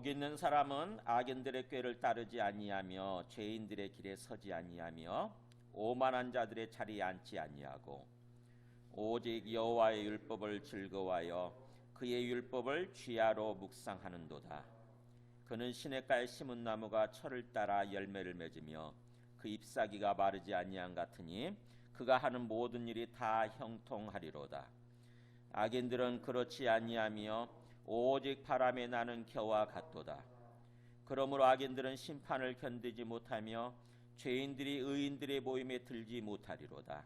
복 있는 사람은 악인들의 꾀를 따르지 아니하며 죄인들의 길에 서지 아니하며 오만한 자들의 자리에 앉지 아니하고 오직 여호와의 율법을 즐거워하여 그의 율법을 주야로 묵상하는도다. 그는 시냇가에 심은 나무가 철을 따라 열매를 맺으며 그 잎사귀가 마르지 아니함 같으니 그가 하는 모든 일이 다 형통하리로다. 악인들은 그렇지 아니하며 오직 바람에 나는 겨와 같도다. 그러므로 악인들은 심판을 견디지 못하며 죄인들이 의인들의 모임에 들지 못하리로다.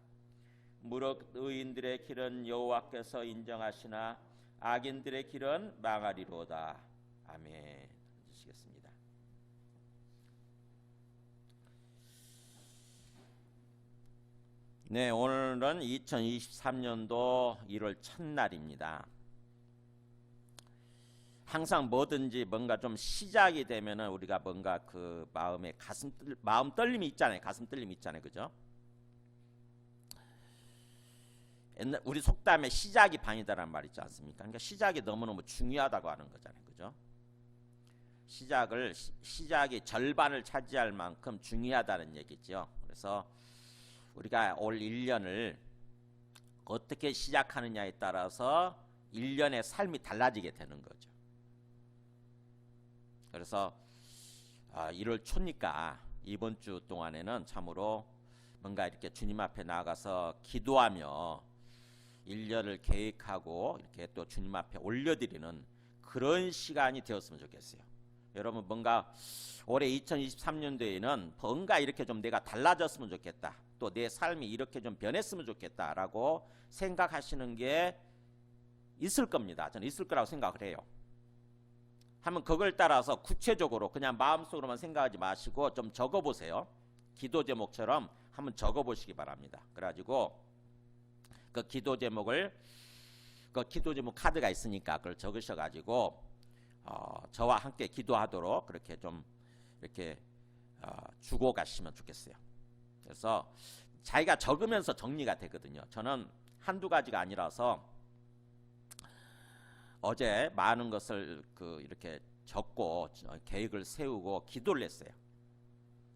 무릇 의인들의 길은 여호와께서 인정하시나 악인들의 길은 망하리로다. 아멘. 읽으시겠습니다. 네, 오늘은 2023년도 1월 첫날입니다. 항상 뭐든지 뭔가 좀 시작이 되면은 우리가 뭔가 그 마음에 마음 떨림이 있잖아요. 가슴 떨림이 있잖아요. 그죠? 옛날 우리 속담에 시작이 반이다라는 말 있지 않습니까? 그러니까 시작이 너무너무 중요하다고 하는 거잖아요. 그죠? 시작이 절반을 차지할 만큼 중요하다는 얘기죠. 그래서 우리가 올 1년을 어떻게 시작하느냐에 따라서 1년의 삶이 달라지게 되는 거죠. 그래서 1월 초니까 이번 주 동안에는 참으로 뭔가 이렇게 주님 앞에 나가서 기도하며 1년을 계획하고 이렇게 또 주님 앞에 올려드리는 그런 시간이 되었으면 좋겠어요. 여러분 뭔가 올해 2023년도에는 뭔가 이렇게 좀 내가 달라졌으면 좋겠다. 또 내 삶이 이렇게 좀 변했으면 좋겠다라고 생각하시는 게 있을 겁니다. 저는 있을 거라고 생각을 해요. 한번 그걸 따라서 구체적으로 그냥 마음속으로만 생각하지 마시고 좀 적어보세요. 기도 제목처럼 한번 적어보시기 바랍니다. 그래가지고 그 기도 제목 카드가 있으니까 그걸 적으셔가지고 저와 함께 기도하도록 그렇게 좀 이렇게 주고 가시면 좋겠어요. 그래서 자기가 적으면서 정리가 되거든요. 저는 한두 가지가 아니라서 어제 많은 것을 이렇게 적고 계획을 세우고 기도를 했어요.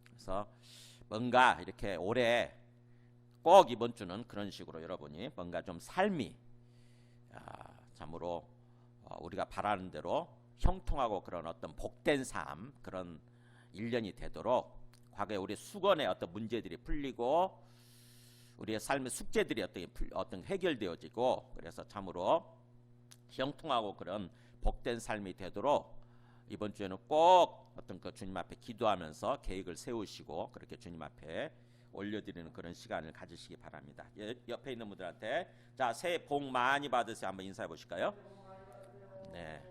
그래서 뭔가 이렇게 올해 꼭 이번 주는 그런 식으로 여러분이 뭔가 좀 삶이 참으로 우리가 바라는 대로 형통하고 그런 어떤 복된 삶 그런 1년이 되도록 과거에 우리 수건의 어떤 문제들이 풀리고 우리의 삶의 숙제들이 어떤 해결되어지고 그래서 참으로 형통하고 그런 복된 삶이 되도록 이번 주에는 꼭 어떤 그 주님 앞에 기도하면서 계획을 세우시고 그렇게 주님 앞에 올려드리는 그런 시간을 가지시기 바랍니다. 옆에 있는 분들한테 자 새해 복 많이 받으세요. 한번 인사해 보실까요? 네.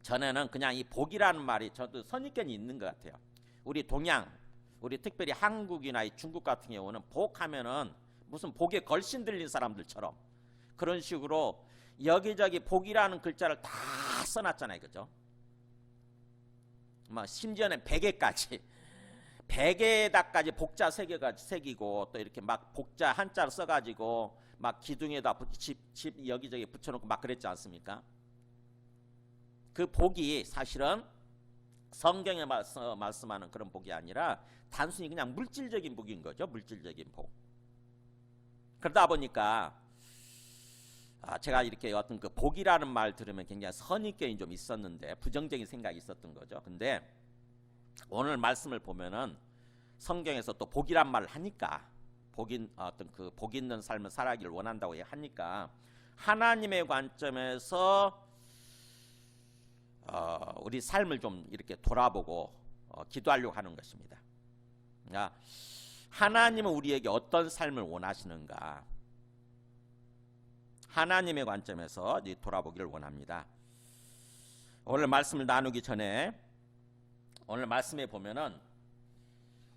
전에는 그냥 이 복이라는 말이 저도 선입견이 있는 것 같아요. 우리 동양, 우리 특별히 한국이나 중국 같은 경우는 복하면은 무슨 복에 걸신 들린 사람들처럼 그런 식으로 여기저기 복이라는 글자를 다 써놨잖아요. 그죠? 막 심지어는 베개에다까지 복자 새기고 또 이렇게 막 복자 한자를 써가지고 막 기둥에다 집 여기저기 붙여놓고 막 그랬지 않습니까? 그 복이 사실은 성경에 말씀하는 그런 복이 아니라 단순히 그냥 물질적인 복인 거죠. 물질적인 복. 그러다 보니까 제가 이렇게 어떤 그 복이라는 말 들으면 굉장히 선입견이 좀 있었는데 부정적인 생각이 있었던 거죠. 근데 오늘 말씀을 보면은 성경에서 또 복이란 말을 하니까 어떤 그 복 있는 삶을 살아가기를 원한다고 하니까 하나님의 관점에서 우리 삶을 좀 이렇게 돌아보고 기도하려고 하는 것입니다. 그러니까 하나님은 우리에게 어떤 삶을 원하시는가? 하나님의 관점에서 돌아보기를 원합니다. 오늘 말씀을 나누기 전에 오늘 말씀에 보면은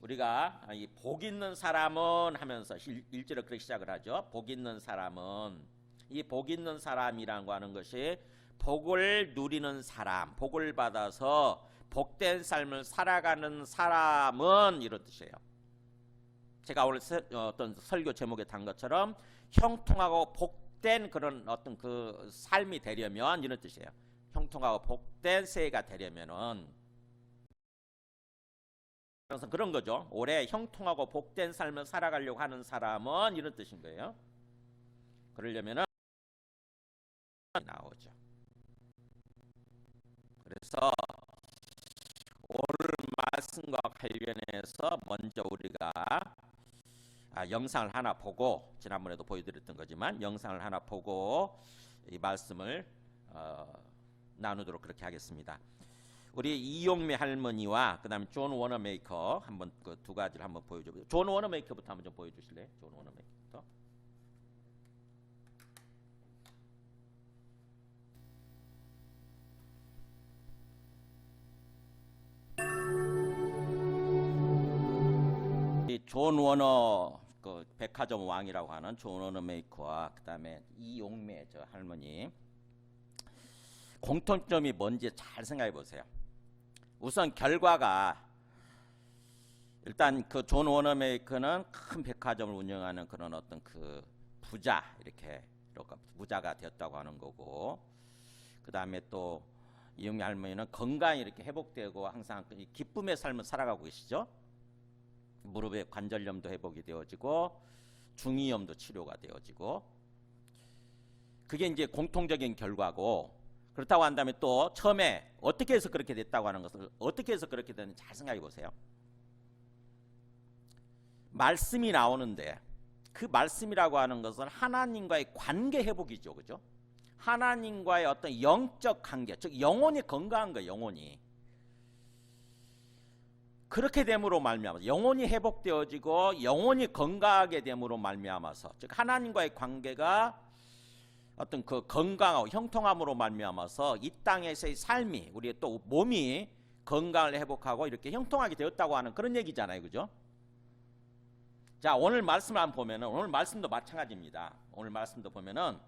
우리가 이 복 있는 사람은 하면서 1절을 그렇게 시작을 하죠. 복 있는 사람은 이 복 있는 사람이라고 하는 것이 복을 누리는 사람, 복을 받아서 복된 삶을 살아가는 사람은 이런 뜻이에요. 제가 오늘 어떤 설교 제목에 단 것처럼 형통하고 복된 그런 어떤 그 삶이 되려면 이런 뜻이에요. 형통하고 복된 새해가 되려면은 그래서 그런 거죠. 올해 형통하고 복된 삶을 살아가려고 하는 사람은 이런 뜻인 거예요. 그러려면은 나오죠. 그래서 오늘 말씀과 관련해서 먼저 우리가 영상을 하나 보고, 지난번에도 보여드렸던 거지만 영상을 하나 보고 이 말씀을 나누도록 그렇게 하겠습니다. 우리 이용매 할머니와 그다음에 존 워너메이커 한번 그 두 가지를 한번 보여줘. 존 워너메이커부터 한번 좀 보여주실래요? 존 워너메이커부터. 존 워너 그 백화점 왕이라고 하는 존 워너메이커와 그다음에 이용매 저 할머니 공통점이 뭔지 잘 생각해 보세요. 우선 결과가 일단 그 존 워너메이커는 큰 백화점을 운영하는 그런 어떤 그 부자 이렇게 부자가 되었다고 하는 거고, 그다음에 또 이용매 할머니는 건강이 이렇게 회복되고 항상 기쁨의 삶을 살아가고 계시죠. 무릎의 관절염도 회복이 되어지고 중이염도 치료가 되어지고, 그게 이제 공통적인 결과고, 그렇다고 한다면 또 처음에 어떻게 해서 그렇게 됐다고 하는 것을 어떻게 해서 그렇게 되는지 잘 생각해 보세요. 말씀이 나오는데 그 말씀이라고 하는 것은 하나님과의 관계 회복이죠, 그죠? 하나님과의 어떤 영적 관계, 즉 영혼이 건강한 거예요, 영혼이. 그렇게 됨으로 말미암아서 영혼이 회복되어지고 영혼이 건강하게 됨으로 말미암아서, 즉 하나님과의 관계가 어떤 그 건강하고 형통함으로 말미암아서 이 땅에서의 삶이, 우리의 또 몸이 건강을 회복하고 이렇게 형통하게 되었다고 하는 그런 얘기잖아요, 그죠? 자, 오늘 말씀을 한번 보면은, 오늘 말씀도 마찬가지입니다. 오늘 말씀도 보면은,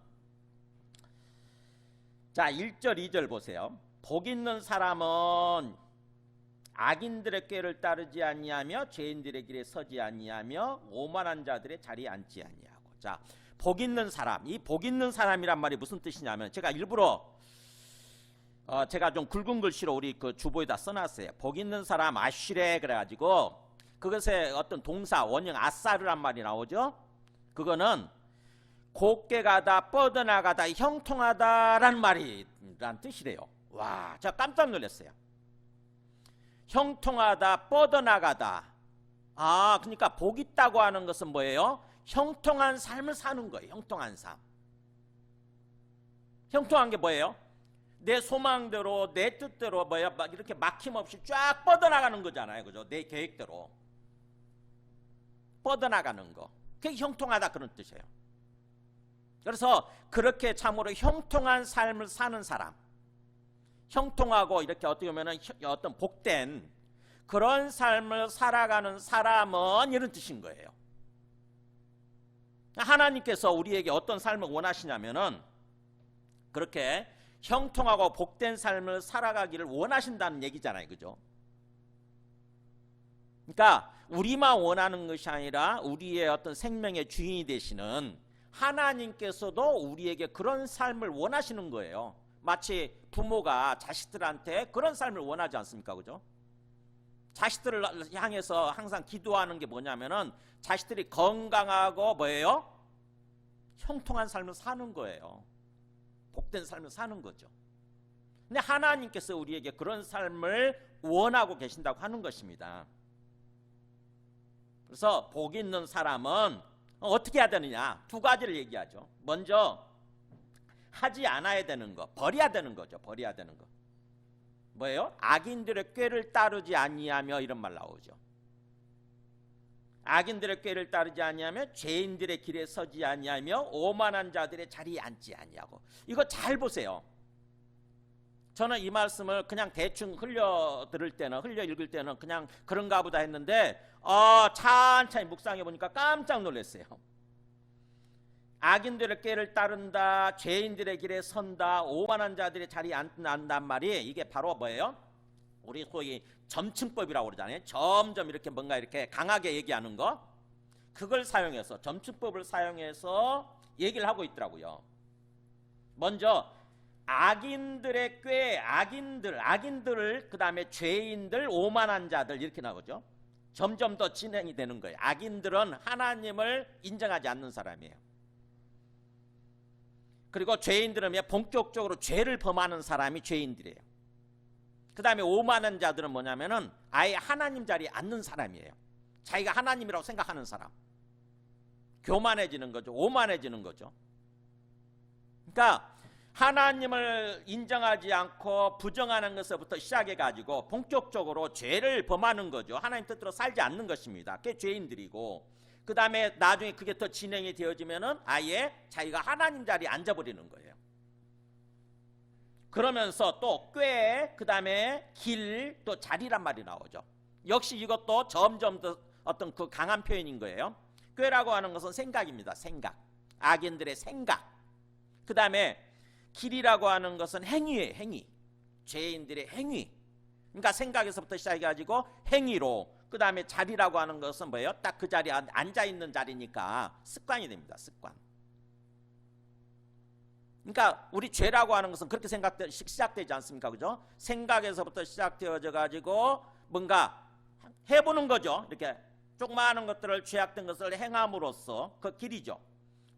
자 1절 2절 보세요. 복 있는 사람은 악인들의 꾀를 따르지 아니하며 죄인들의 길에 서지 아니하며 오만한 자들의 자리에 앉지 아니하고. 자, 복 있는 사람, 이 복 있는 사람이란 말이 무슨 뜻이냐면, 제가 일부러 제가 좀 굵은 글씨로 우리 그 주보에다 써놨어요. 복 있는 사람 아쉬레 그래가지고 그것에 어떤 동사 원형 아사르란 말이 나오죠. 그거는 곱게 가다, 뻗어나가다, 형통하다란 말이란 뜻이래요. 와, 제가 깜짝 놀랐어요. 형통하다, 뻗어나가다. 아, 그러니까 복 있다고 하는 것은 뭐예요? 형통한 삶을 사는 거예요. 형통한 삶. 형통한 게 뭐예요? 내 소망대로, 내 뜻대로 뭐야, 막 이렇게 막힘없이 쫙 뻗어나가는 거잖아요, 그죠? 내 계획대로 뻗어나가는 거. 그게 형통하다 그런 뜻이에요. 그래서 그렇게 참으로 형통한 삶을 사는 사람, 형통하고 이렇게 어떻게 보면은 어떤 복된 그런 삶을 살아가는 사람은 이런 뜻인 거예요. 하나님께서 우리에게 어떤 삶을 원하시냐면은 그렇게 형통하고 복된 삶을 살아가기를 원하신다는 얘기잖아요, 그죠? 그러니까 우리만 원하는 것이 아니라 우리의 어떤 생명의 주인이 되시는 하나님께서도 우리에게 그런 삶을 원하시는 거예요. 마치 부모가 자식들한테 그런 삶을 원하지 않습니까, 그죠? 자식들을 향해서 항상 기도하는 게 뭐냐면은 자식들이 건강하고 뭐예요? 형통한 삶을 사는 거예요. 복된 삶을 사는 거죠. 근데 하나님께서 우리에게 그런 삶을 원하고 계신다고 하는 것입니다. 그래서 복 있는 사람은 어떻게 해야 되느냐? 두 가지를 얘기하죠. 먼저 하지 않아야 되는 거, 버려야 되는 거죠. 버려야 되는 거. 뭐예요? 악인들의 꾀를 따르지 아니하며, 이런 말 나오죠. 악인들의 꾀를 따르지 아니하며 죄인들의 길에 서지 아니하며 오만한 자들의 자리에 앉지 아니하고. 이거 잘 보세요. 저는 이 말씀을 그냥 대충 흘려 읽을 때는 그냥 그런가 보다 했는데 찬찬히 묵상해 보니까 깜짝 놀랐어요. 악인들의 꾀를 따른다, 죄인들의 길에 선다, 오만한 자들의 자리에 앉는단 말이, 이게 바로 뭐예요? 우리 소위 점층법이라고 그러잖아요. 점점 이렇게 뭔가 이렇게 강하게 얘기하는 거, 그걸 사용해서, 점층법을 사용해서 얘기를 하고 있더라고요. 먼저 악인들의 꾀, 악인들을 그 다음에 죄인들, 오만한 자들 이렇게 나오죠. 점점 더 진행이 되는 거예요. 악인들은 하나님을 인정하지 않는 사람이에요. 그리고 죄인들은 본격적으로 죄를 범하는 사람이 죄인들이에요. 그 다음에 오만한 자들은 뭐냐면은 아예 하나님 자리에 앉는 사람이에요. 자기가 하나님이라고 생각하는 사람. 교만해지는 거죠. 오만해지는 거죠. 그러니까 하나님을 인정하지 않고 부정하는 것부터 시작해가지고 본격적으로 죄를 범하는 거죠. 하나님 뜻대로 살지 않는 것입니다. 그게 죄인들이고, 그 다음에 나중에 그게 더 진행이 되어지면은 아예 자기가 하나님 자리에 앉아버리는 거예요. 그러면서 또 꾀, 그 다음에 길, 또 자리란 말이 나오죠. 역시 이것도 점점 더 어떤 그 강한 표현인 거예요. 꾀라고 하는 것은 생각입니다. 생각. 악인들의 생각. 그 다음에 길이라고 하는 것은 행위예요. 행위. 죄인들의 행위. 그러니까 생각에서부터 시작해가지고 행위로, 그 다음에 자리라고 하는 것은 뭐예요? 딱 그 자리에 앉아있는 자리니까 습관이 됩니다. 습관. 그러니까 우리 죄라고 하는 것은 그렇게 시작되지 않습니까? 그죠? 생각에서부터 시작되어져 가지고 뭔가 해보는 거죠. 이렇게 조그마한 것들을, 죄악된 것을 행함으로써 그 길이죠.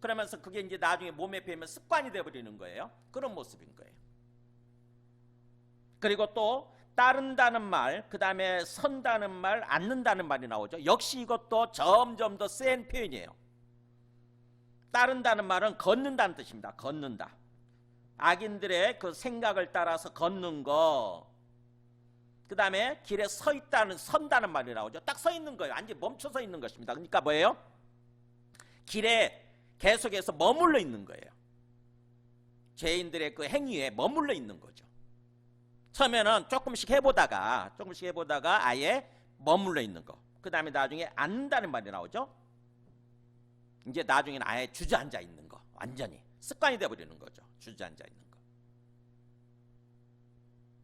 그러면서 그게 이제 나중에 몸에 배면 습관이 되어버리는 거예요. 그런 모습인 거예요. 그리고 또 따른다는 말, 그 다음에 선다는 말, 앉는다는 말이 나오죠. 역시 이것도 점점 더 센 표현이에요. 따른다는 말은 걷는다는 뜻입니다. 걷는다. 악인들의 그 생각을 따라서 걷는 거. 그 다음에 길에 선다는 말이 나오죠. 딱 서 있는 거예요. 완전히 멈춰서 있는 것입니다. 그러니까 뭐예요? 길에 계속해서 머물러 있는 거예요. 죄인들의 그 행위에 머물러 있는 거죠. 처음에는 조금씩 해보다가 아예 머물러 있는 거. 그 다음에 나중에 앉는다는 말이 나오죠. 이제 나중에는 아예 주저앉아 있는 거. 완전히 습관이 되어버리는 거죠. 주저앉아 있는 거.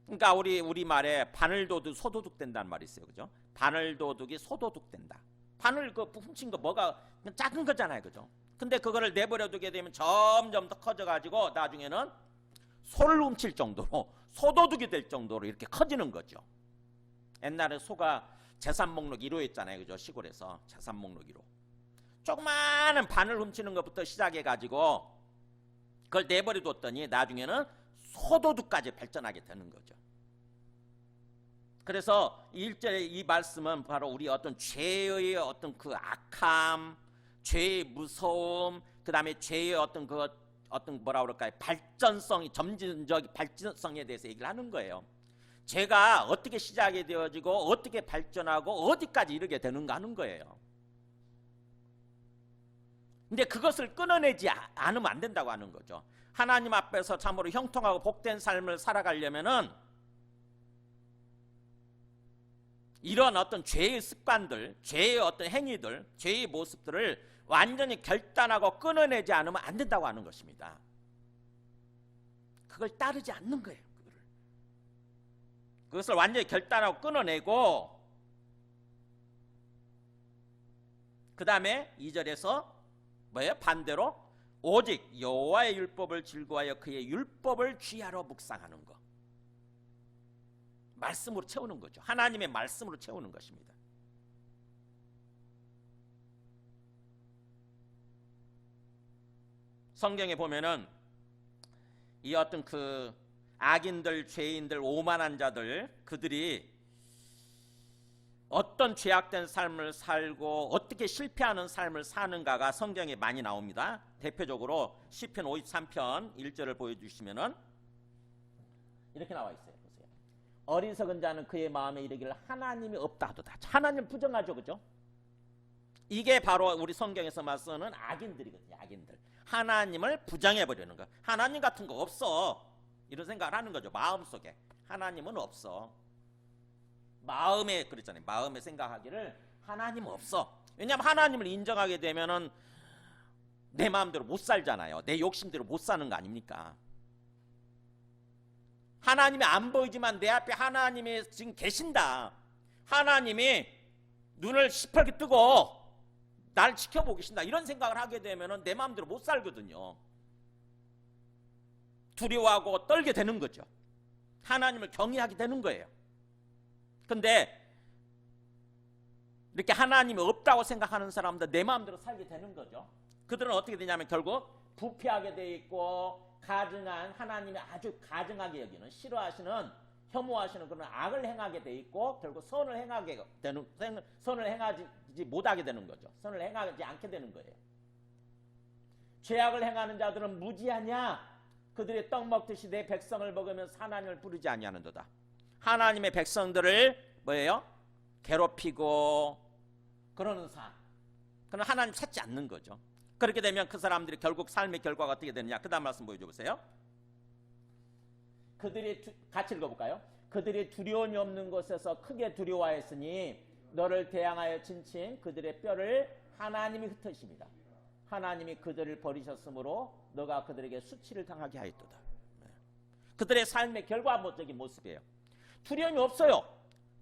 그러니까 우리 말에 바늘도둑 소도둑 된다는 말이 있어요. 그죠? 바늘도둑이 소도둑 된다. 바늘 그 훔친 거 뭐가 작은 거잖아요. 그죠? 근데 그거를 내버려 두게 되면 점점 더 커져가지고 나중에는 소를 훔칠 정도로, 소도둑이 될 정도로 이렇게 커지는 거죠. 옛날에 소가 재산 목록 1호였잖아요. 그죠? 시골에서 재산 목록 1호. 조그마한 바늘 훔치는 것부터 시작해가지고 그걸 내버려 뒀더니 나중에는 소도둑까지 발전하게 되는 거죠. 그래서 1절의 이 말씀은 바로 우리 어떤 죄의 어떤 그 악함, 죄의 무서움, 그 다음에 죄의 어떤 뭐라 그럴까요? 발전성이, 점진적 발전성에 대해서 얘기를 하는 거예요. 죄가 어떻게 시작이 되어지고 어떻게 발전하고 어디까지 이르게 되는가 하는 거예요. 근데 그것을 끊어내지 않으면 안 된다고 하는 거죠. 하나님 앞에서 참으로 형통하고 복된 삶을 살아가려면은 이런 어떤 죄의 습관들, 죄의 어떤 행위들, 죄의 모습들을 완전히 결단하고 끊어내지 않으면 안 된다고 하는 것입니다. 그걸 따르지 않는 거예요. 그것을 완전히 결단하고 끊어내고, 그 다음에 2절에서 뭐예요? 반대로 오직 여호와의 율법을 즐거워하여 그의 율법을 귀하로 묵상하는 것. 말씀으로 채우는 거죠. 하나님의 말씀으로 채우는 것입니다. 성경에 보면은 이 어떤 그 악인들, 죄인들, 오만한 자들, 그들이 어떤 죄악된 삶을 살고 어떻게 실패하는 삶을 사는가가 성경에 많이 나옵니다. 대표적으로 시편 53편 1절을 보여주시면은 이렇게 나와 있어요. 보세요. 어리석은 자는 그의 마음에 이르기를 하나님이 없다 하도다. 하나님 부정하죠, 그죠? 이게 바로 우리 성경에서 말씀하는 악인들이거든요. 악인들. 하나님을 부정해버리는 거. 하나님 같은 거 없어. 이런 생각을 하는 거죠. 마음속에. 하나님은 없어. 마음에 그랬잖아요. 마음에 생각하기를 하나님 없어. 왜냐하면 하나님을 인정하게 되면은 내 마음대로 못 살잖아요. 내 욕심대로 못 사는 거 아닙니까? 하나님이 안 보이지만 내 앞에 하나님이 지금 계신다. 하나님이 눈을 시퍼렇게 뜨고 날 지켜보고 계신다. 이런 생각을 하게 되면은 내 마음대로 못 살거든요. 두려워하고 떨게 되는 거죠. 하나님을 경외하게 되는 거예요. 근데 이렇게 하나님이 없다고 생각하는 사람들 내 마음대로 살게 되는 거죠. 그들은 어떻게 되냐면 결국 부패하게 돼 있고 가증한 하나님이 아주 가증하게 여기는 싫어하시는 혐오하시는 그런 악을 행하게 돼 있고 결국 선을 행하지 못하게 되는 거죠. 선을 행하지 않게 되는 거예요. 죄악을 행하는 자들은 무지하냐? 그들이 떡 먹듯이 내 백성을 먹으면서 하나님을 부르지 아니하는도다. 하나님의 백성들을 뭐예요? 괴롭히고 그러는 삶. 그럼 하나님 찾지 않는 거죠. 그렇게 되면 그 사람들이 결국 삶의 결과가 어떻게 되느냐? 그 다음 말씀 보여줘 보세요. 같이 읽어볼까요? 그들이 두려움이 없는 곳에서 크게 두려워하였으니 너를 대항하여 친친 그들의 뼈를 하나님이 흩으십니다. 하나님이 그들을 버리셨으므로 너가 그들에게 수치를 당하게 하였도다. 그들의 삶의 결과적인 모습이에요. 두려움이 없어요.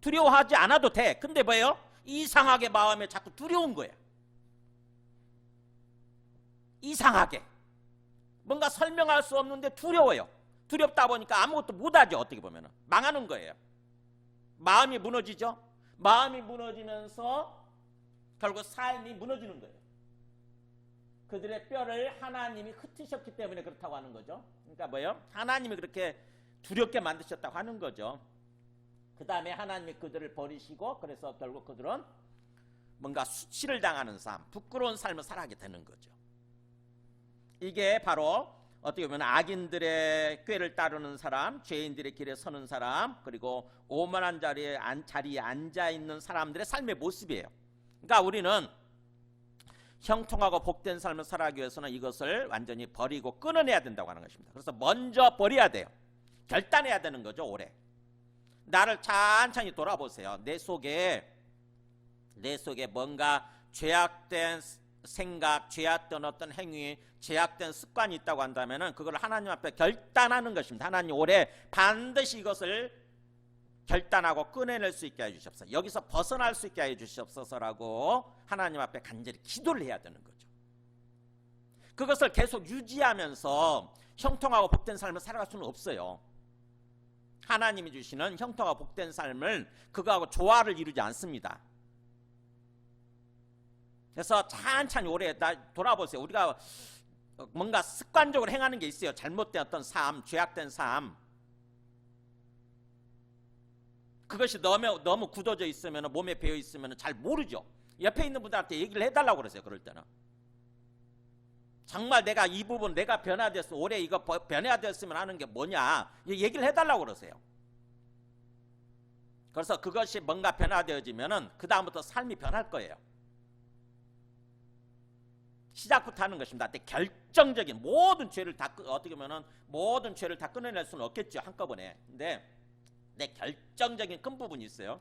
두려워하지 않아도 돼. 근데 뭐예요? 이상하게 마음에 자꾸 두려운 거예요. 이상하게 뭔가 설명할 수 없는데 두려워요. 두렵다 보니까 아무것도 못하죠. 어떻게 보면 망하는 거예요. 마음이 무너지죠. 마음이 무너지면서 결국 삶이 무너지는 거예요. 그들의 뼈를 하나님이 흩으셨기 때문에 그렇다고 하는 거죠. 그러니까 뭐예요? 하나님이 그렇게 두렵게 만드셨다고 하는 거죠. 그 다음에 하나님이 그들을 버리시고 그래서 결국 그들은 뭔가 수치를 당하는 삶, 부끄러운 삶을 살아가게 되는 거죠. 이게 바로 어떻게 보면 악인들의 꾀를 따르는 사람, 죄인들의 길에 서는 사람, 그리고 오만한 자리에 앉아있는 사람들의 삶의 모습이에요. 그러니까 우리는 형통하고 복된 삶을 살아가기 위해서는 이것을 완전히 버리고 끊어내야 된다고 하는 것입니다. 그래서 먼저 버려야 돼요. 결단해야 되는 거죠. 올해 나를 천천히 돌아보세요. 내 속에 뭔가 죄악된 생각, 죄악된 어떤 행위, 죄악된 습관이 있다고 한다면 그걸 하나님 앞에 결단하는 것입니다. 하나님 올해 반드시 이것을 결단하고 끊어낼 수 있게 해주시옵소서. 여기서 벗어날 수 있게 해주시옵소서라고 하나님 앞에 간절히 기도를 해야 되는 거죠. 그것을 계속 유지하면서 형통하고 복된 삶을 살아갈 수는 없어요. 하나님이 주시는 형통하고 복된 삶을 그거하고 조화를 이루지 않습니다. 그래서 천천히 올해 돌아보세요. 우리가 뭔가 습관적으로 행하는 게 있어요. 잘못된 어떤 삶, 죄악된 삶. 그것이 너무 굳어져 있으면, 몸에 배어 있으면 잘 모르죠. 옆에 있는 분들한테 얘기를 해달라고 그러세요. 그럴 때는 정말 내가 이 부분 내가 변화됐어, 올해 이거 변화됐으면 하는 게 뭐냐 얘기를 해달라고 그러세요. 그래서 그것이 뭔가 변화되어지면은 그 다음부터 삶이 변할 거예요. 시작부터 하는 것입니다. 근데 결정적인 모든 죄를 다 어떻게 보면은 모든 죄를 다 끊어낼 수는 없겠죠, 한꺼번에. 근데 결정적인 큰 부분이 있어요.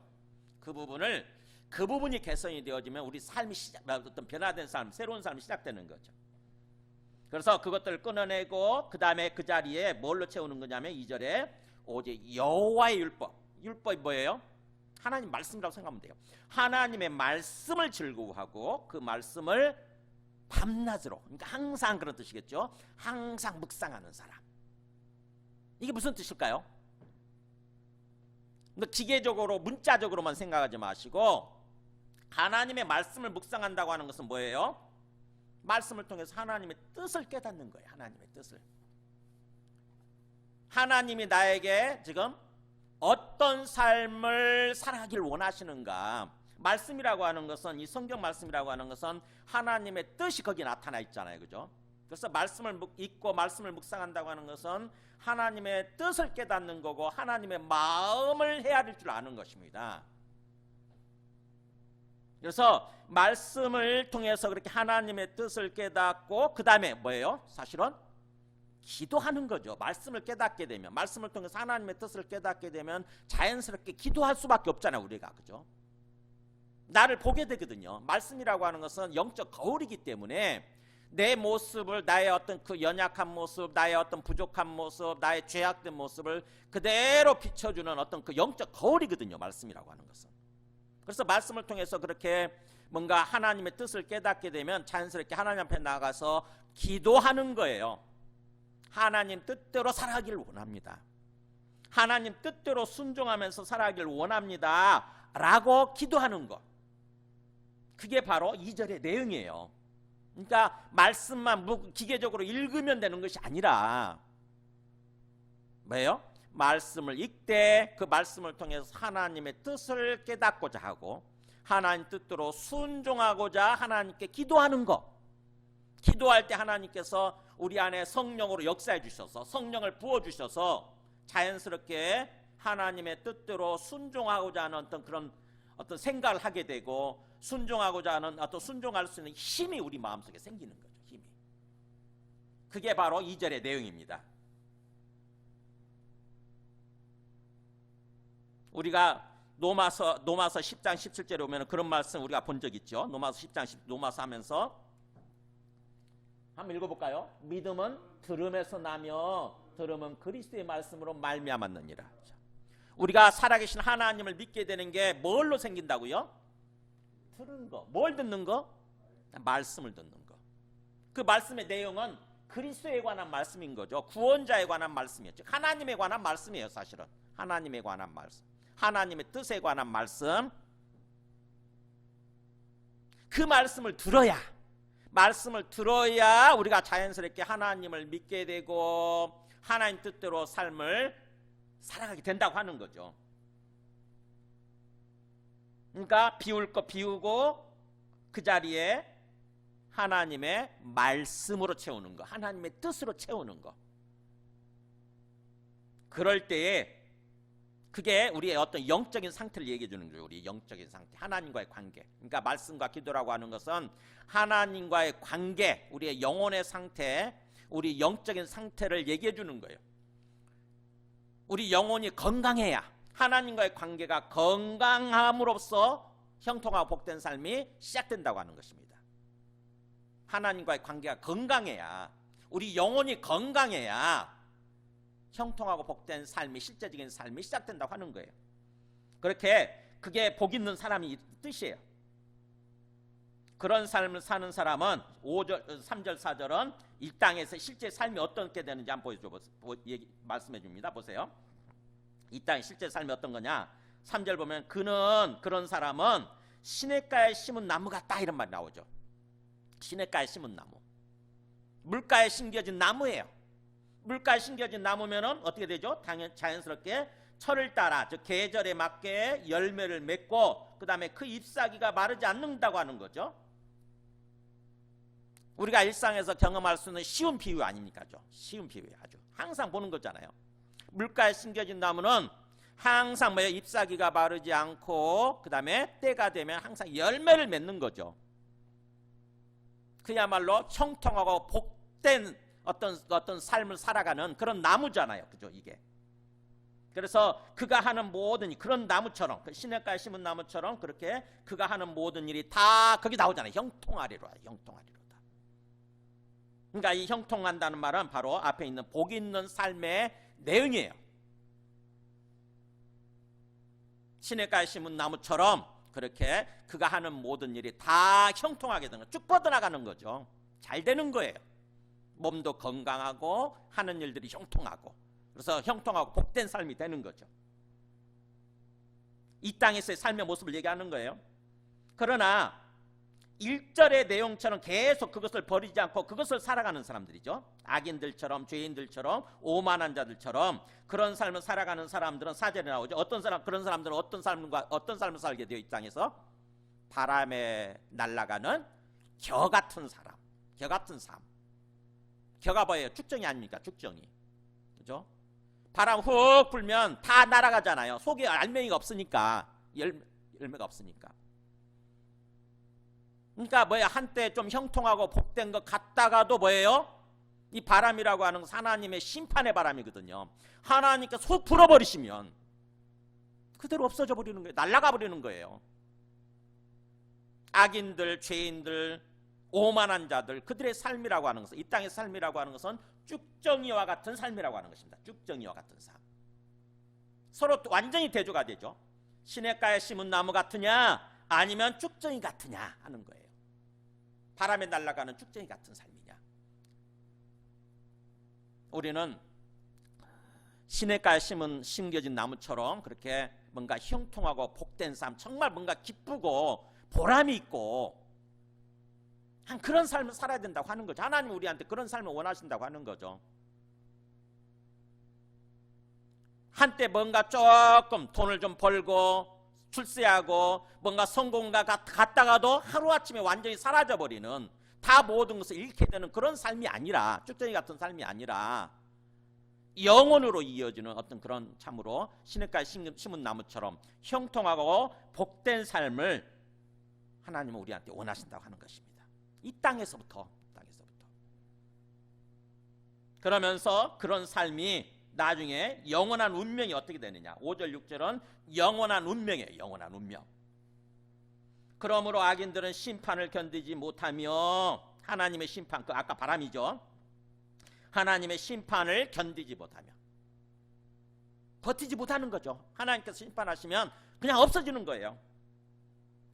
그 부분이 개선이 되어지면 우리 삶이 어떤 변화된 삶, 새로운 삶이 시작되는 거죠. 그래서 그것들을 끊어내고 그 다음에 그 자리에 뭘로 채우는 거냐면 2절에 오직 여호와의 율법이 뭐예요? 하나님 말씀이라고 생각하면 돼요. 하나님의 말씀을 즐거워하고 그 말씀을 밤낮으로, 그러니까 항상 그런 뜻이겠죠. 항상 묵상하는 사람. 이게 무슨 뜻일까요? 기계적으로 문자적으로만 생각하지 마시고 하나님의 말씀을 묵상한다고 하는 것은 뭐예요? 말씀을 통해서 하나님의 뜻을 깨닫는 거예요. 하나님의 뜻을. 하나님이 나에게 지금 어떤 삶을 살아가길 원하시는가. 말씀이라고 하는 것은, 이 성경 말씀이라고 하는 것은 하나님의 뜻이 거기에 나타나 있잖아요. 그죠? 그래서 말씀을 읽고 말씀을 묵상한다고 하는 것은 하나님의 뜻을 깨닫는 거고 하나님의 마음을 헤아릴 줄 아는 것입니다. 그래서 말씀을 통해서 그렇게 하나님의 뜻을 깨닫고 그 다음에 뭐예요? 사실은 기도하는 거죠. 말씀을 깨닫게 되면, 말씀을 통해서 하나님의 뜻을 깨닫게 되면 자연스럽게 기도할 수밖에 없잖아요, 우리가. 그죠? 나를 보게 되거든요. 말씀이라고 하는 것은 영적 거울이기 때문에 내 모습을, 나의 어떤 그 연약한 모습, 나의 어떤 부족한 모습, 나의 죄악된 모습을 그대로 비춰주는 어떤 그 영적 거울이거든요, 말씀이라고 하는 것은. 그래서 말씀을 통해서 그렇게 뭔가 하나님의 뜻을 깨닫게 되면 자연스럽게 하나님 앞에 나가서 기도하는 거예요. 하나님 뜻대로 살아가기를 원합니다. 하나님 뜻대로 순종하면서 살아가기를 원합니다 라고 기도하는 것, 그게 바로 2절의 내용이에요. 그러니까 말씀만 기계적으로 읽으면 되는 것이 아니라 뭐예요? 말씀을 읽되 그 말씀을 통해서 하나님의 뜻을 깨닫고자 하고 하나님 뜻대로 순종하고자 하나님께 기도하는 것. 기도할 때 하나님께서 우리 안에 성령으로 역사해 주셔서 성령을 부어주셔서 자연스럽게 하나님의 뜻대로 순종하고자 하는 어떤 생각을 하게 되고 순종하고자 하는 순종할 수 있는 힘이 우리 마음속에 생기는 거죠. 힘이. 그게 바로 2절의 내용입니다. 우리가 노마서 10장 17절에 오면 그런 말씀 우리가 본 적 있죠. 노마서 10장 노마서 하면서 한번 읽어볼까요? 믿음은 들음에서 나며 들음은 그리스도의 말씀으로 말미암았느니라. 우리가 살아계신 하나님을 믿게 되는 게 뭘로 생긴다고요? 들은 거. 뭘 듣는 거? 말씀을 듣는 거. 그 말씀의 내용은 그리스도에 관한 말씀인 거죠. 구원자에 관한 말씀이었죠. 하나님에 관한 말씀이에요. 사실은 하나님에 관한 말씀, 하나님의 뜻에 관한 말씀. 그 말씀을 들어야 우리가 자연스럽게 하나님을 믿게 되고 하나님 뜻대로 삶을 살아가게 된다고 하는 거죠. 그러니까 비울 거 비우고 그 자리에 하나님의 말씀으로 채우는 거, 하나님의 뜻으로 채우는 거. 그럴 때에 그게 우리의 어떤 영적인 상태를 얘기해 주는 거예요. 우리 영적인 상태, 하나님과의 관계. 그러니까 말씀과 기도라고 하는 것은 하나님과의 관계, 우리의 영혼의 상태, 우리 영적인 상태를 얘기해 주는 거예요. 우리 영혼이 건강해야, 하나님과의 관계가 건강함으로써 형통하고 복된 삶이 시작된다고 하는 것입니다. 하나님과의 관계가 건강해야, 우리 영혼이 건강해야 형통하고 복된 삶이, 실제적인 삶이 시작된다고 하는 거예요. 그렇게 그게 복 있는 사람이 뜻이에요. 그런 삶을 사는 사람은 3절 4절은 이 땅에서 실제 삶이 어떻게 되는지 한번 말씀해 줍니다. 보세요. 이 땅의 실제 삶이 어떤 거냐. 3절 보면 그런 사람은 시냇가에 심은 나무 같다, 이런 말이 나오죠. 시냇가에 심은 나무, 물가에 심겨진 나무예요. 물가에 심겨진 나무면은 어떻게 되죠? 자연스럽게 철을 따라, 즉 계절에 맞게 열매를 맺고 그 다음에 그 잎사귀가 마르지 않는다고 하는 거죠. 우리가 일상에서 경험할 수 있는 쉬운 비유 아닙니까? 쉬운 비유예요. 아주 항상 보는 거잖아요. 물가에 심겨진 나무는 항상 잎사귀가 마르지 않고 그 다음에 때가 되면 항상 열매를 맺는 거죠. 그야말로 형통하고 복된 어떤 삶을 살아가는 그런 나무잖아요. 그죠? 이게. 그래서 그가 하는 모든 그런 나무처럼, 그 시냇가에 심은 나무처럼 그렇게 그가 하는 모든 일이 다 거기 나오잖아요. 형통하리로다. 형통하리로다. 그러니까 이 형통한다는 말은 바로 앞에 있는 복 있는 삶의 내용이에요. 시냇가에 심은 나무처럼 그렇게 그가 하는 모든 일이 다 형통하게 되는 거예요. 쭉 뻗어나가는 거죠. 잘 되는 거예요. 몸도 건강하고 하는 일들이 형통하고, 그래서 형통하고 복된 삶이 되는 거죠. 이 땅에서의 삶의 모습을 얘기하는 거예요. 그러나 1절의 내용처럼 계속 그것을 버리지 않고 그것을 살아가는 사람들이죠. 악인들처럼, 죄인들처럼, 오만한 자들처럼 그런 삶을 살아가는 사람들은 4절에 나오죠. 그런 사람들은 어떤 삶을 살게 돼요? 이 땅에서 바람에 날아가는 겨 같은 사람, 겨 같은 삶. 겨가 뭐예요? 쭉정이 아닙니까? 쭉정이. 그죠? 바람 훅 불면 다 날아가잖아요. 속에 알맹이가 없으니까, 열매가 없으니까. 그러니까 한때 좀 형통하고 복된 것 같다가도 이 바람이라고 하는 것은 하나님의 심판의 바람이거든요. 하나님께서 훅 불어버리시면 그대로 없어져 버리는 거예요. 날아가 버리는 거예요. 악인들, 죄인들, 오만한 자들, 그들의 삶이라고 하는 것은, 이 땅의 삶이라고 하는 것은 쭉정이와 같은 삶이라고 하는 것입니다. 쭉정이와 같은 삶. 서로 완전히 대조가 되죠. 시냇가에 심은 나무 같으냐 아니면 쭉정이 같으냐 하는 거예요. 바람에 날아가는 쭉정이 같은 삶이냐. 우리는 시냇가에 심겨진 나무처럼 그렇게 뭔가 형통하고 복된 삶, 정말 뭔가 기쁘고 보람이 있고 그런 삶을 살아야 된다고 하는 거죠. 하나님 우리한테 그런 삶을 원하신다고 하는 거죠. 한때 뭔가 조금 돈을 좀 벌고 출세하고 뭔가 성공과 갔다가도 하루아침에 완전히 사라져버리는, 다 모든 것을 잃게 되는 그런 삶이 아니라, 쭉정이 같은 삶이 아니라 영원으로 이어지는 어떤 그런 참으로 시냇가에 심은 나무처럼 형통하고 복된 삶을 하나님은 우리한테 원하신다고 하는 것입니다. 이 땅에서부터. 그러면서 그런 삶이 나중에 영원한 운명이 어떻게 되느냐. 5절 6절은 영원한 운명이에요. 영원한 운명. 그러므로 악인들은 심판을 견디지 못하며, 하나님의 심판, 그 아까 바람이죠. 하나님의 심판을 견디지 못하며 버티지 못하는 거죠. 하나님께서 심판하시면 그냥 없어지는 거예요.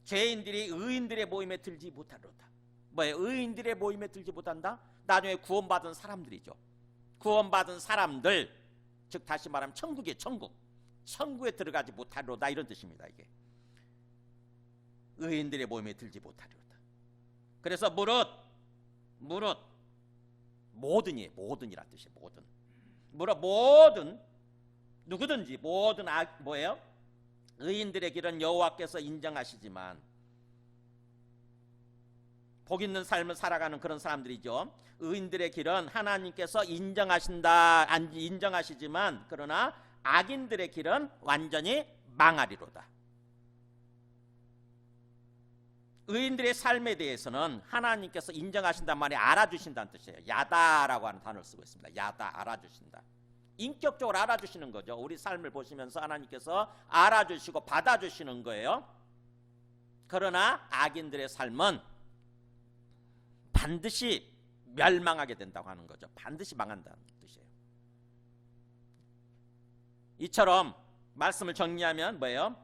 죄인들이 의인들의 모임에 들지 못하리로다. 뭐예요? 의인들의 모임에 들지 못한다? 나중에 구원받은 사람들이죠. 구원받은 사람들, 즉 다시 말하면 천국이에요. 천국에 들어가지 못하리로다, 이런 뜻입니다. 이게 의인들의 모임에 들지 못하리로다. 그래서 무릇 모든이란 뜻이에요. 모든 누구든지 모든 뭐예요? 의인들의 길은 여호와께서 인정하시지만, 복 있는 삶을 살아가는 그런 사람들이죠. 의인들의 길은 하나님께서 인정하시지만 그러나 악인들의 길은 완전히 망하리로다. 의인들의 삶에 대해서는 하나님께서 인정하신단 말이 알아주신다는 뜻이에요. 야다라고 하는 단어를 쓰고 있습니다. 야다, 알아주신다. 인격적으로 알아주시는 거죠. 우리 삶을 보시면서 하나님께서 알아주시고 받아주시는 거예요. 그러나 악인들의 삶은 반드시 멸망하게 된다고 하는 거죠. 반드시 망한다는 뜻이에요. 이처럼 말씀을 정리하면 뭐예요?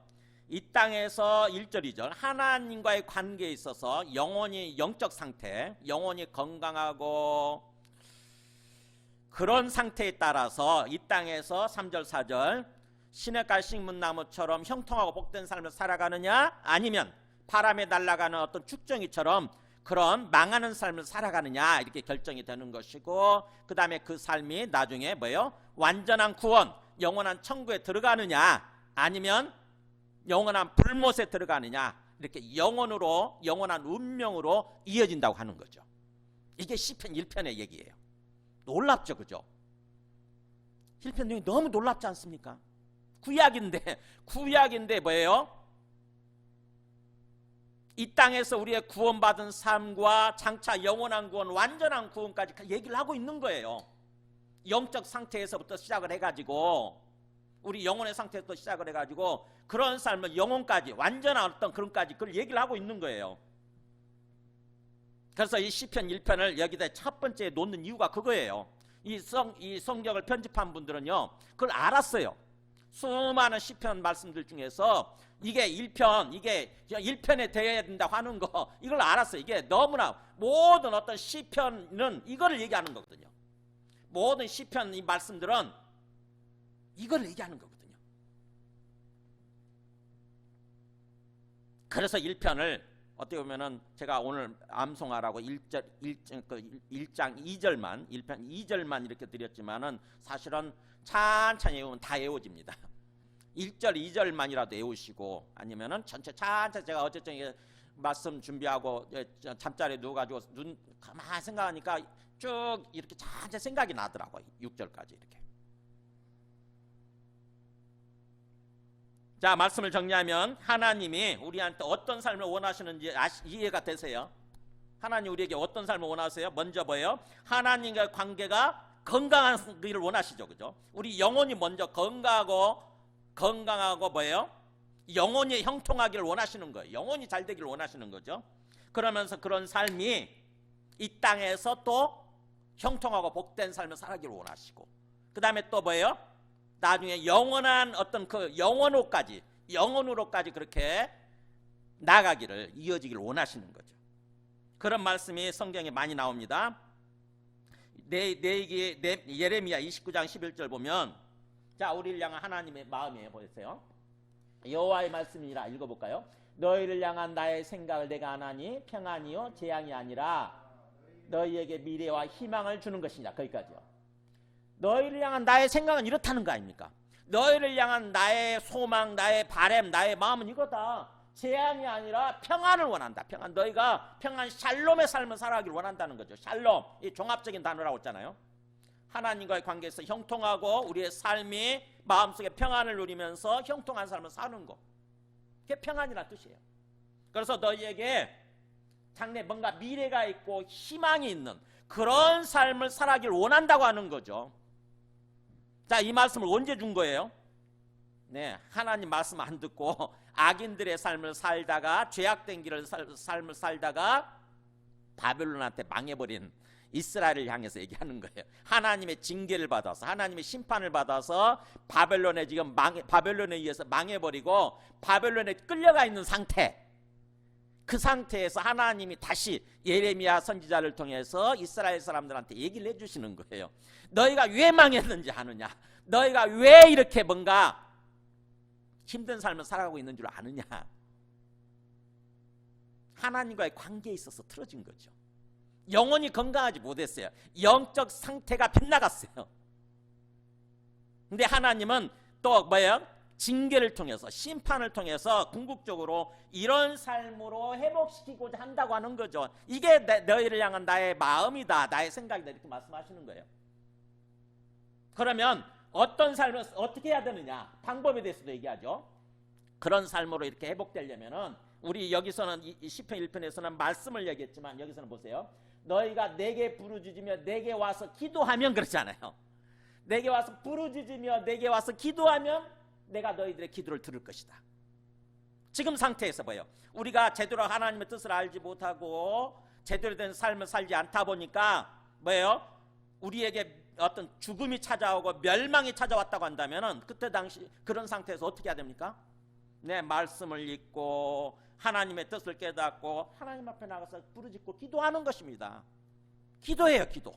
이 땅에서 1절 2절 하나님과의 관계에 있어서 영혼이, 영적 상태, 영혼이 건강하고 그런 상태에 따라서 이 땅에서 3절 4절 시냇가에 심은 나무처럼 형통하고 복된 삶을 살아가느냐, 아니면 바람에 날아가는 어떤 쭉정이처럼 그런 망하는 삶을 살아가느냐, 이렇게 결정이 되는 것이고, 그 다음에 그 삶이 나중에 뭐예요? 완전한 구원, 영원한 천국에 들어가느냐, 아니면 영원한 불못에 들어가느냐, 이렇게 영원한 운명으로 이어진다고 하는 거죠. 이게 시편 1편의 얘기예요. 놀랍죠, 그죠? 1편 내용이 너무 놀랍지 않습니까? 구약인데 뭐예요? 이 땅에서 우리의 구원받은 삶과 장차 영원한 구원, 완전한 구원까지 얘기를 하고 있는 거예요. 영적 상태에서부터 시작을 해가지고, 우리 영혼의 상태에서 시작을 해가지고 그런 삶을 영혼까지, 완전한 어떤 그런까지 그걸 얘기를 하고 있는 거예요. 그래서 이 시편 1편을 여기다 첫 번째에 놓는 이유가 그거예요. 이 성경을 편집한 분들은요, 그걸 알았어요. 수많은 시편 말씀들 중에서 이게 1편에 되어야 된다고 하는 거, 이걸 알았어요. 이게 너무나 모든 어떤 시편은 이거를 얘기하는 거거든요. 모든 시편 이 말씀들은 이걸 얘기하는 거거든요. 그래서 1편을 어떻게 보면은 제가 오늘 암송하라고 1장 2절만, 1편 2절만 이렇게 드렸지만은 사실은 찬찬히 외우면 다 외워집니다. 1절 2절만이라도 외우시고, 아니면은 전체 찬찬히, 제가 어쨌든 이게 말씀 준비하고 잠자리에 누워가지고 눈 가만히 생각하니까 쭉 이렇게 찬찬히 생각이 나더라고요. 6절까지 이렇게. 자, 말씀을 정리하면 하나님이 우리한테 어떤 삶을 원하시는지 이해가 되세요? 하나님 우리에게 어떤 삶을 원하세요? 먼저 뭐예요? 하나님과의 관계가 건강한 길을 원하시죠, 그죠? 우리 영혼이 먼저 건강하고 뭐예요? 영혼이 형통하기를 원하시는 거예요. 영혼이 잘 되기를 원하시는 거죠. 그러면서 그런 삶이 이 땅에서 또 형통하고 복된 삶을 살아기를 원하시고, 그 다음에 또 뭐예요? 나중에 영원한 어떤 그 영원으로까지 그렇게 나가기를, 이어지기를 원하시는 거죠. 그런 말씀이 성경에 많이 나옵니다. 예레미야 29장 11절 보면, 자, 우리를 향한 하나님의 마음이에요. 보세요. 여호와의 말씀이라. 읽어볼까요? 너희를 향한 나의 생각을 내가 아나니 평안이요 재앙이 아니라 너희에게 미래와 희망을 주는 것이냐. 거기까지요. 너희를 향한 나의 생각은 이렇다는 거 아닙니까? 너희를 향한 나의 소망, 나의 바람, 나의 마음은 이거다. 재앙이 아니라 평안을 원한다. 평안. 너희가 평안 샬롬의 삶을 살아가기를 원한다는 거죠. 샬롬. 이 종합적인 단어라고 했잖아요. 하나님과의 관계에서 형통하고 우리의 삶이 마음속에 평안을 누리면서 형통한 삶을 사는 거. 그게 평안이라는 뜻이에요. 그래서 너희에게 장래 뭔가 미래가 있고 희망이 있는 그런 삶을 살아가기를 원한다고 하는 거죠. 자, 이 말씀을 언제 준 거예요? 네, 하나님 말씀 안 듣고 악인들의 삶을 살다가 죄악된 길을 삶을 살다가 바벨론한테 망해버린 이스라엘을 향해서 얘기하는 거예요. 하나님의 징계를 받아서 하나님의 심판을 받아서 바벨론에 바벨론에 의해서 망해버리고 바벨론에 끌려가 있는 상태. 그 상태에서 하나님이 다시 예레미야 선지자를 통해서 이스라엘 사람들한테 얘기를 해주시는 거예요. 너희가 왜 망했는지 아느냐? 너희가 왜 이렇게 뭔가 힘든 삶을 살아가고 있는 줄 아느냐? 하나님과의 관계에 있어서 틀어진 거죠. 영혼이 건강하지 못했어요. 영적 상태가 빗나갔어요. 근데 하나님은 또 뭐예요? 징계를 통해서 심판을 통해서 궁극적으로 이런 삶으로 회복시키고자 한다고 하는 거죠. 이게 너희를 향한 나의 마음이다, 나의 생각이다, 이렇게 말씀하시는 거예요. 그러면 어떤 삶을 어떻게 해야 되느냐? 방법에 대해서도 얘기하죠. 그런 삶으로 이렇게 회복되려면은 우리 여기서는 시편 1편에서는 말씀을 얘기했지만 여기서는 보세요. 너희가 내게 부르짖으며 내게 와서 기도하면 그렇잖아요. 내게 와서 부르짖으며 내게 와서 기도하면 내가 너희들의 기도를 들을 것이다. 지금 상태에서 뭐예요? 우리가 제대로 하나님의 뜻을 알지 못하고 제대로 된 삶을 살지 않다 보니까 뭐예요? 우리에게 어떤 죽음이 찾아오고 멸망이 찾아왔다고 한다면 그때 당시 그런 상태에서 어떻게 해야 됩니까? 네, 말씀을 읽고 하나님의 뜻을 깨닫고 하나님 앞에 나가서 부르짖고 기도하는 것입니다. 기도해요, 기도.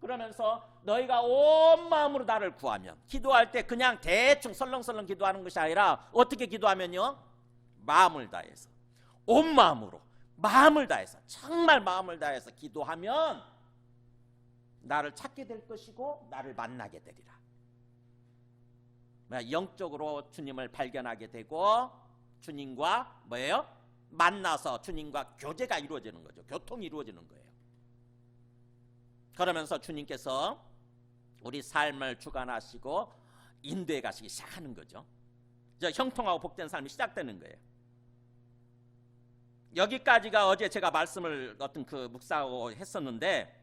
그러면서 너희가 온 마음으로 나를 구하면, 기도할 때 그냥 대충 설렁설렁 기도하는 것이 아니라 어떻게 기도하면요? 마음을 다해서, 온 마음으로, 마음을 다해서, 정말 마음을 다해서 기도하면 나를 찾게 될 것이고 나를 만나게 되리라. 영적으로 주님을 발견하게 되고 주님과 뭐예요? 만나서 주님과 교제가 이루어지는 거죠. 교통이 이루어지는 거예요. 그러면서 주님께서 우리 삶을 주관하시고 인도해 가시기 시작하는 거죠. 형통하고 복된 삶이 시작되는 거예요. 여기까지가 어제 제가 말씀을 어떤 그 묵상하고 했었는데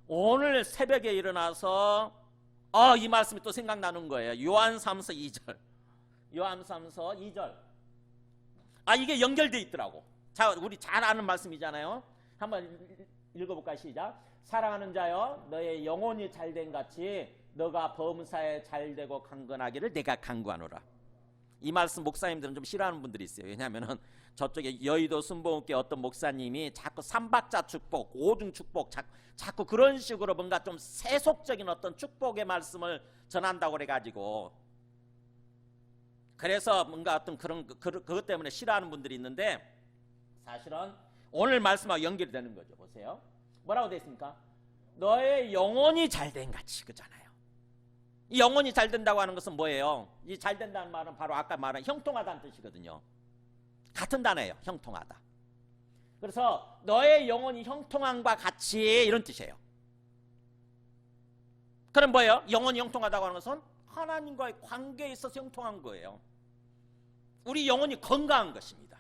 오늘 새벽에 일어나서 이 말씀이 또 생각나는 거예요. 요한삼서 2절. 요한삼서 2절. 이게 연결돼 있더라고. 자, 우리 잘 아는 말씀이잖아요. 한번 읽어볼까요? 시작. 사랑하는 자여, 너의 영혼이 잘된 같이 너가 범사에 잘되고 강건하기를 내가 간구하노라. 이 말씀 목사님들은 좀 싫어하는 분들이 있어요. 왜냐하면은 저쪽에 여의도 순복음교회 어떤 목사님이 자꾸 삼박자 축복, 오중 축복, 자꾸 그런 식으로 뭔가 좀 세속적인 어떤 축복의 말씀을 전한다고 그래가지고 그래서 뭔가 어떤 그것 때문에 싫어하는 분들이 있는데 사실은 오늘 말씀하고 연결이 되는 거죠. 보세요. 뭐라고 되어 있습니까? 너의 영혼이 잘된 같이, 그잖아요. 이 영혼이 잘 된다고 하는 것은 뭐예요? 이 잘 된다는 말은 바로 아까 말한 형통하다는 뜻이거든요. 같은 단어예요. 형통하다. 그래서 너의 영혼이 형통함과 같이 이런 뜻이에요. 그럼 뭐예요? 영혼이 형통하다고 하는 것은 하나님과의 관계에 있어서 형통한 거예요. 우리 영혼이 건강한 것입니다.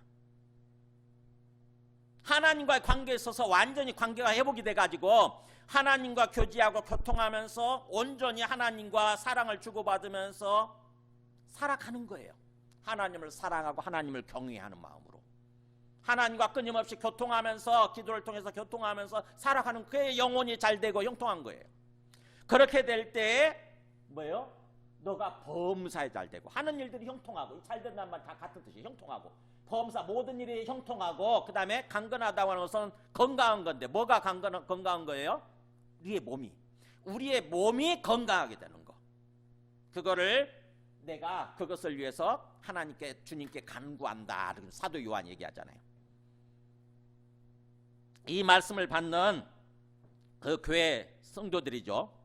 하나님과의 관계에 있어서 완전히 관계가 회복이 돼가지고 하나님과 교제하고 교통하면서 온전히 하나님과 사랑을 주고받으면서 살아가는 거예요. 하나님을 사랑하고 하나님을 경외하는 마음으로 하나님과 끊임없이 교통하면서 기도를 통해서 교통하면서 살아가는 그의 영혼이 잘 되고 형통한 거예요. 그렇게 될 때 뭐예요? 너가 범사에 잘 되고 하는 일들이 형통하고, 이 잘 된다는 말 다 같은 뜻이에요. 형통하고 범사 모든 일이 형통하고, 그 다음에 강건하다고 하는 것은 건강한 건데 뭐가 건강한 거예요? 우리의 몸이 건강하게 되는 거. 그거를 내가 그것을 위해서 하나님께 주님께 간구한다. 사도 요한 얘기하잖아요. 이 말씀을 받는 그 교회 성도들이죠.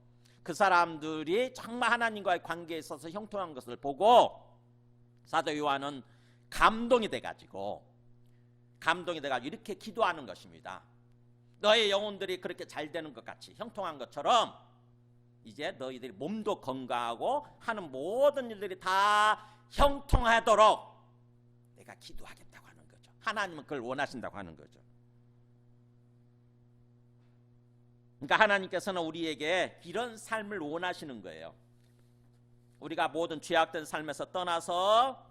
그 사람들이 정말 하나님과의 관계에 있어서 형통한 것을 보고 사도 요한은 감동이 돼가지고 이렇게 기도하는 것입니다. 너의 영혼들이 그렇게 잘 되는 것 같이 형통한 것처럼 이제 너희들이 몸도 건강하고 하는 모든 일들이 다 형통하도록 내가 기도하겠다고 하는 거죠. 하나님은 그걸 원하신다고 하는 거죠. 그러니까 하나님께서는 우리에게 이런 삶을 원하시는 거예요. 우리가 모든 죄악된 삶에서 떠나서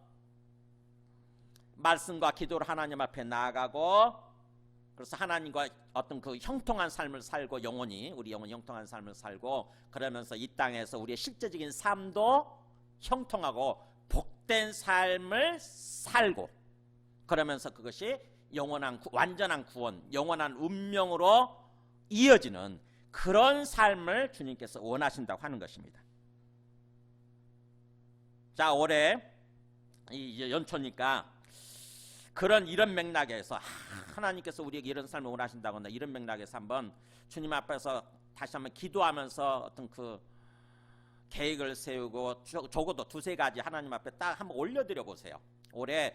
말씀과 기도로 하나님 앞에 나아가고, 그래서 하나님과 어떤 그 형통한 삶을 살고, 우리 영혼이 형통한 삶을 살고, 그러면서 이 땅에서 우리의 실제적인 삶도 형통하고 복된 삶을 살고, 그러면서 그것이 완전한 구원, 영원한 운명으로 이어지는 그런 삶을 주님께서 원하신다고 하는 것입니다. 자, 올해 이 연초니까 이런 맥락에서 하나님께서 우리에게 이런 삶을 원하신다고 한다. 이런 맥락에서 한번 주님 앞에서 다시 한번 기도하면서 어떤 그 계획을 세우고 적어도 두세 가지 하나님 앞에 딱 한번 올려드려 보세요. 올해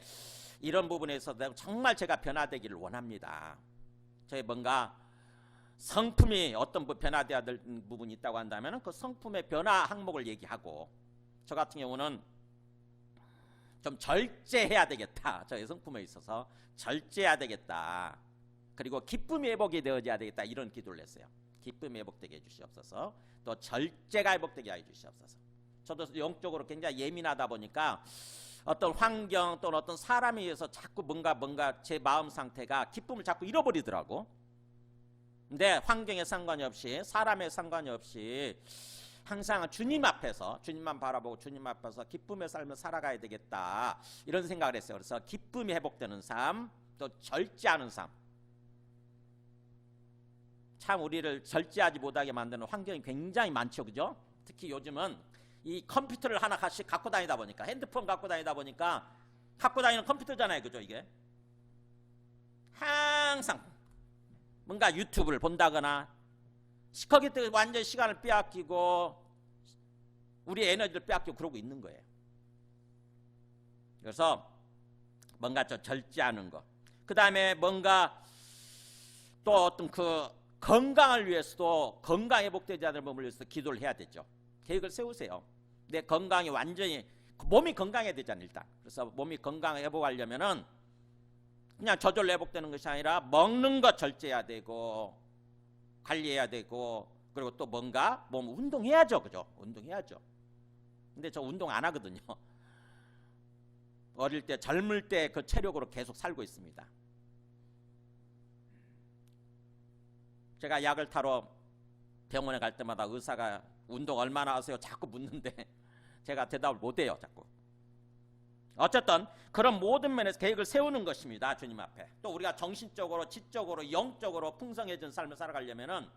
이런 부분에서 정말 제가 변화되기를 원합니다. 저희 뭔가 성품이 어떤 변화되어야 될 부분이 있다고 한다면 그 성품의 변화 항목을 얘기하고, 저 같은 경우는 좀 절제해야 되겠다. 저의 성품에 있어서 절제해야 되겠다. 그리고 기쁨이 회복이 되어져야 되겠다. 이런 기도를 했어요. 기쁨이 회복되게 해주시옵소서. 또 절제가 회복되게 해주시옵소서. 저도 영적으로 굉장히 예민하다 보니까 어떤 환경 또는 어떤 사람에 의해서 자꾸 뭔가 제 마음 상태가 기쁨을 자꾸 잃어버리더라고. 근데 환경에 상관이 없이, 사람에 상관이 없이 항상 주님 앞에서, 주님만 바라보고 주님 앞에서 기쁨의 삶을 살아가야 되겠다, 이런 생각을 했어요. 그래서 기쁨이 회복되는 삶, 또 절제하는 삶. 참 우리를 절제하지 못하게 만드는 환경이 굉장히 많죠, 그죠? 특히 요즘은 이 컴퓨터를 하나씩 갖고 다니다 보니까, 핸드폰 갖고 다니다 보니까 갖고 다니는 컴퓨터잖아요, 그죠? 이게 항상 뭔가 유튜브를 본다거나, 거기 때 완전히 시간을 빼앗기고 우리 에너지를 빼앗기고 그러고 있는 거예요. 그래서 뭔가 좀 절제하는 거, 그 다음에 뭔가 또 어떤 그 건강을 위해서도, 건강 회복되지 않을 몸을 위해서 기도를 해야 되죠. 계획을 세우세요. 내 건강이 완전히, 몸이 건강해야 되잖아요, 일단. 그래서 몸이 건강 회복하려면은 그냥 저절로 회복되는 것이 아니라 먹는 거 절제해야 되고, 관리해야 되고, 그리고 또 뭔가 몸 운동해야죠, 그죠? 운동해야죠. 근데 저 운동 안 하거든요. 어릴 때, 젊을 때 그 체력으로 계속 살고 있습니다. 제가 약을 타러 병원에 갈 때마다 의사가 운동 얼마나 하세요? 자꾸 묻는데 제가 대답을 못해요, 자꾸. 어쨌든 그런 모든 면에서 계획을 세우는 것입니다, 주님 앞에. 또 우리가 정신적으로, 지적으로, 영적으로 풍성해진 삶을 살아가려면은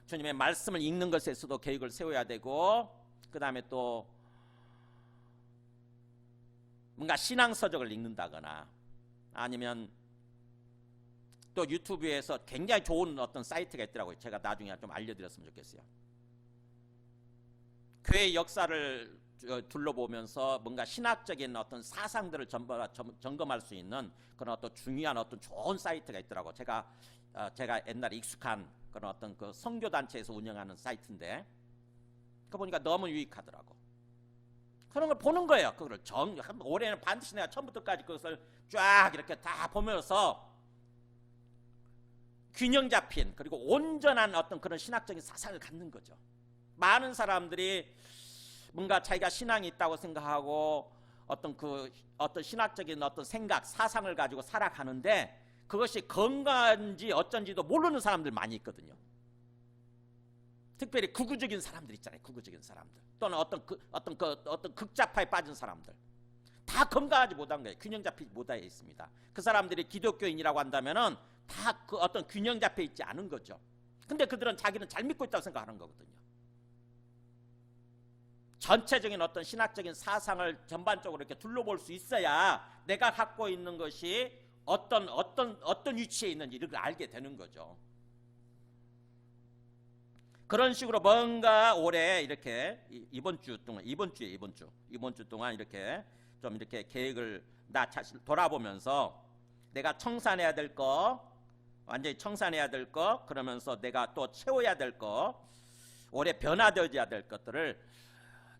주님의 말씀을 읽는 것에서도 계획을 세워야 되고, 그 다음에 또 뭔가 신앙서적을 읽는다거나, 아니면 또 유튜브에서 굉장히 좋은 어떤 사이트가 있더라고요. 제가 나중에 좀 알려드렸으면 좋겠어요. 교회 역사를 둘러보면서 뭔가 신학적인 어떤 사상들을 점검할 수 있는 그런 어떤 중요한 어떤 좋은 사이트가 있더라고. 제가 옛날에 익숙한 그런 어떤 그 선교 단체에서 운영하는 사이트인데, 그거 보니까 너무 유익하더라고. 그런 걸 보는 거예요. 그거를 올해는 반드시 내가 처음부터까지 그것을 쫙 이렇게 다 보면서 균형 잡힌, 그리고 온전한 어떤 그런 신학적인 사상을 갖는 거죠. 많은 사람들이 뭔가 자기가 신앙이 있다고 생각하고 어떤 신학적인 어떤 생각, 사상을 가지고 살아가는데 그것이 건강한지 어쩐지도 모르는 사람들 많이 있거든요. 특별히 극우적인 사람들 있잖아요. 극우적인 사람들, 또는 어떤 극좌파에 빠진 사람들, 다 건강하지 못한 거예요. 균형 잡히지 못하여 있습니다. 그 사람들이 기독교인이라고 한다면은 다 그 어떤 균형 잡혀 있지 않은 거죠. 근데 그들은 자기는 잘 믿고 있다고 생각하는 거거든요. 전체적인 어떤 신학적인 사상을 전반적으로 이렇게 둘러볼 수 있어야 내가 갖고 있는 것이 어떤 위치에 있는지 이렇게 알게 되는 거죠. 그런 식으로 뭔가 올해 이렇게 이번 주 동안 이렇게 좀 이렇게 계획을 나 자신 돌아보면서 내가 청산해야 될 거, 완전히 청산해야 될 거, 그러면서 내가 또 채워야 될 거, 올해 변화되어야 될 것들을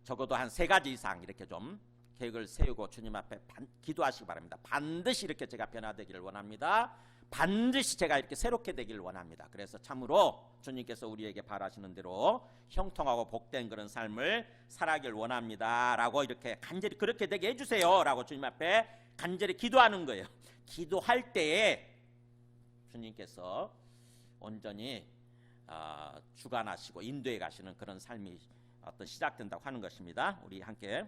적어도 한 3가지 이상 이렇게 좀 계획을 세우고 주님 앞에 기도하시기 바랍니다. 반드시 이렇게 제가 변화되기를 원합니다. 반드시 제가 이렇게 새롭게 되기를 원합니다. 그래서 참으로 주님께서 우리에게 바라시는 대로 형통하고 복된 그런 삶을 살아가길 원합니다 라고 이렇게 간절히 그렇게 되게 해주세요 라고 주님 앞에 간절히 기도하는 거예요. 기도할 때에 주님께서 온전히 주관하시고 인도해 가시는 그런 삶이 어떤 시작된다고 하는 것입니다. 우리 함께